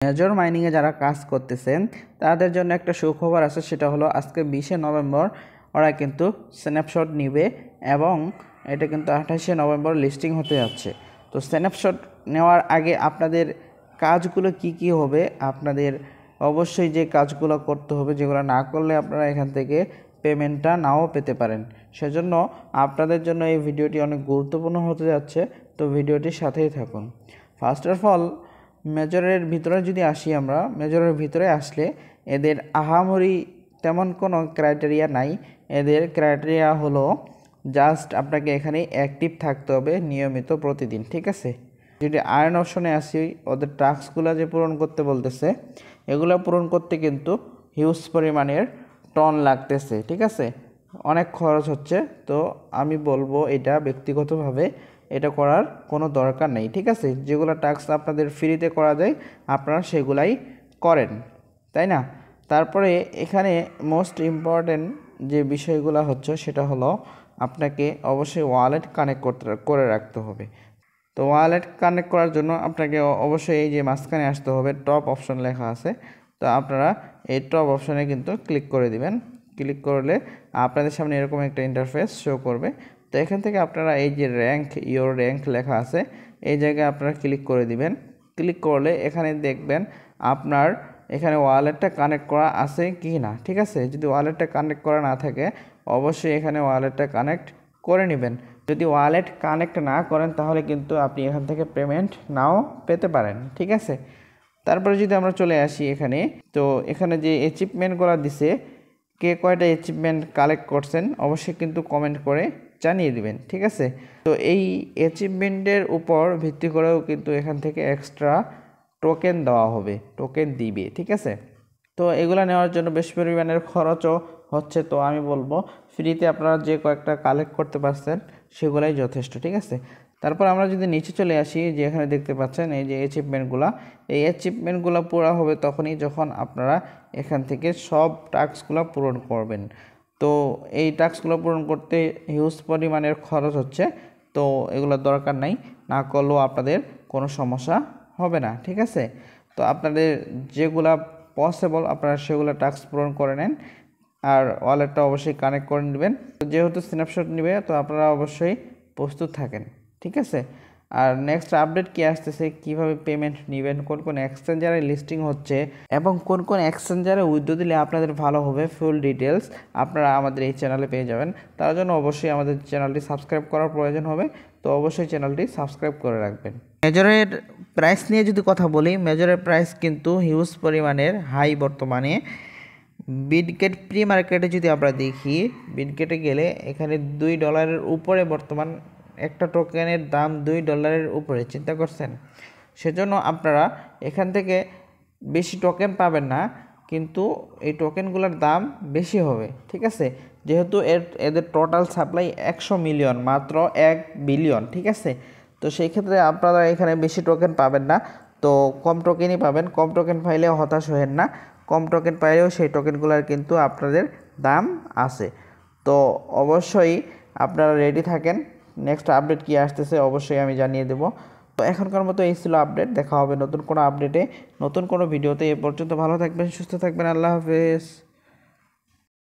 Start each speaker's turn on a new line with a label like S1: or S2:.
S1: Major মাইনিংয়ে যারা কাজ করতেছেন তাদের জন্য একটা সুখবর আছে, সেটা হলো আজকে 20শে নভেম্বর ওরা কিন্তু স্ন্যাপশট নিবে এবং এটা কিন্তু 28শে নভেম্বর লিস্টিং হতে যাচ্ছে। তো স্ন্যাপশট নেওয়ার আগে আপনাদের কাজগুলো কি কি হবে, আপনাদের অবশ্যই যে কাজগুলো করতে হবে, যেগুলো না করলে আপনারা এখান থেকে পেমেন্টটা নাও পেতে পারেন। সেজন্য আপনাদের জন্য এই ভিডিওটি অনেক গুরুত্বপূর্ণ হতে যাচ্ছে, তো ভিডিওটির সাথেই থাকুন। ফার্স্ট অফ অল মেজরের ভিতরে যদি আসি, আমরা মেজরের ভিতরে আসলে এদের আহামরি তেমন কোনো ক্রাইটেরিয়া নাই। এদের ক্রাইটেরিয়া হলো জাস্ট আপনাকে এখানে অ্যাক্টিভ থাকতে হবে নিয়মিত প্রতিদিন, ঠিক আছে। যদি আয়রন অপশনে আসি, ওদের টাস্কগুলো যে পূরণ করতে বলতেছে, এগুলো পূরণ করতে কিন্তু হিউজ পরিমাণের টন লাগতেছে, ঠিক আছে, অনেক খরচ হচ্ছে। তো আমি বলবো এটা ব্যক্তিগতভাবে এটা করার কোনো দরকার নেই, ঠিক আছে। যেগুলো টাস্ক আপনাদের ফ্রিতে করা যায় আপনারা সেগুলাই করেন, তাই না। তারপরে এখানে মোস্ট ইম্পর্টেন্ট যে বিষয়গুলো হচ্ছে সেটা হলো আপনাকে অবশ্যই ওয়ালেট কানেক্ট করে রাখতে হবে। তো ওয়ালেট কানেক্ট করার জন্য আপনাকে অবশ্যই এই যে মাঝখানে আসতে হবে, টপ অপশন লেখা আছে। তো আপনারা এই টপ অপশনে কিন্তু ক্লিক করে দিবেন। ক্লিক করলে আপনাদের সামনে এরকম একটা ইন্টারফেস শো করবে। তো এখান থেকে আপনারা এই যে ইওর র্যাঙ্ক লেখা আছে, এই জায়গায় আপনারা ক্লিক করে দিবেন। ক্লিক করলে এখানে দেখবেন আপনার এখানে ওয়ালেটটা কানেক্ট করা আছে কি না, ঠিক আছে। যদি ওয়ালেটটা কানেক্ট করা না থাকে অবশ্যই এখানে ওয়ালেটটা কানেক্ট করে নেবেন। যদি ওয়ালেট কানেক্ট না করেন তাহলে কিন্তু আপনি এখান থেকে পেমেন্ট নাও পেতে পারেন, ঠিক আছে। তারপরে যদি আমরা চলে আসি এখানে, তো এখানে যে অ্যাচিভমেন্টগুলো দিছে, কে কয়টা অ্যাচিভমেন্ট কালেক্ট করছেন অবশ্যই কিন্তু কমেন্ট করে জানিয়ে দিবেন, ঠিক আছে। তো এই অ্যাচিভমেন্টের উপর ভিত্তি করেও কিন্তু এখান থেকে এক্সট্রা টোকেন দেওয়া হবে, টোকেন দিবে, ঠিক আছে। তো এগুলো নেওয়ার জন্য বেশ পরিমাণের খরচও হচ্ছে। তো আমি বলবো ফ্রিতে আপনারা যে কয়েকটা কালেক্ট করতে পারছেন সেগুলাই যথেষ্ট, ঠিক আছে। তারপর আমরা যদি নিচে চলে আসি, যে এখানে দেখতে পাচ্ছেন এই যে অ্যাচিভমেন্টগুলো, এই অ্যাচিভমেন্টগুলো পুরো হবে তখনই যখন আপনারা এখান থেকে সব টাস্কগুলো পূরণ করবেন। তো এই টাস্কগুলো পূরণ করতে হিউজ পরিমাণের খরচ হচ্ছে, তো এগুলো দরকার নাই, না করলেও আপনাদের কোনো সমস্যা হবে না, ঠিক আছে। তো আপনাদের যেগুলা পসিবল আপনারা সেগুলো টাস্ক পূরণ করে নেন, আর ওয়ালেটটা অবশ্যই কানেক্ট করে নেবেন। যেহেতু স্ন্যাপশট নেবে তো আপনারা অবশ্যই প্রস্তুত থাকেন, ঠিক আছে। আর নেক্সট আপডেট কি আসতেছে, কিভাবে পেমেন্ট নেবেন, কোন কোন এক্সচেঞ্জারে লিস্টিং হচ্ছে এবং কোন কোন এক্সচেঞ্জারে উইথড্র দিলে আপনাদের ভালো হবে, ফুল ডিটেলস আপনারা আমাদের এই চ্যানেলে পেয়ে যাবেন। তার জন্য অবশ্যই আমাদের চ্যানেলটি সাবস্ক্রাইব করার প্রয়োজন হবে, তো অবশ্যই চ্যানেলটি সাবস্ক্রাইব করে রাখবেন। মেজরের প্রাইস নিয়ে যদি কথা বলি, মেজরের প্রাইস কিন্তু হিউজ পরিমাণের হাই বর্তমানে। বিটগেট প্রি মার্কেটে যদি আমরা দেখি, বিটগেটে গেলে এখানে $2 উপরে বর্তমান একটা টোকেনের দাম $2 উপরে, চিন্তা করছেন। সেজন্য আপনারা এখান থেকে বেশি টোকেন পাবেন না, কিন্তু এই টোকেনগুলোর দাম বেশি হবে, ঠিক আছে। যেহেতু এদের টোটাল সাপ্লাই 100 মিলিয়ন, মাত্র 1 বিলিয়ন, ঠিক আছে। তো সেই ক্ষেত্রে আপনারা এখানে বেশি টোকেন পাবেন না, তো কম টোকেনই পাবেন। কম টোকেন পাইলেও হতাশ হবেন না, কম টোকেন পাইলেও সেই টোকেনগুলোর কিন্তু আপনাদের দাম আছে। তো অবশ্যই আপনারা রেডি থাকেন, নেক্সট আপডেট কি আসতেছে অবশ্যই আমি জানিয়ে দেবো। তো এখনকার মতো এই ছিল আপডেট, দেখা হবে নতুন কোনো আপডেটে, নতুন কোনো ভিডিওতে। এ পর্যন্ত ভালো থাকবেন, সুস্থ থাকবেন, আল্লাহ হাফেজ।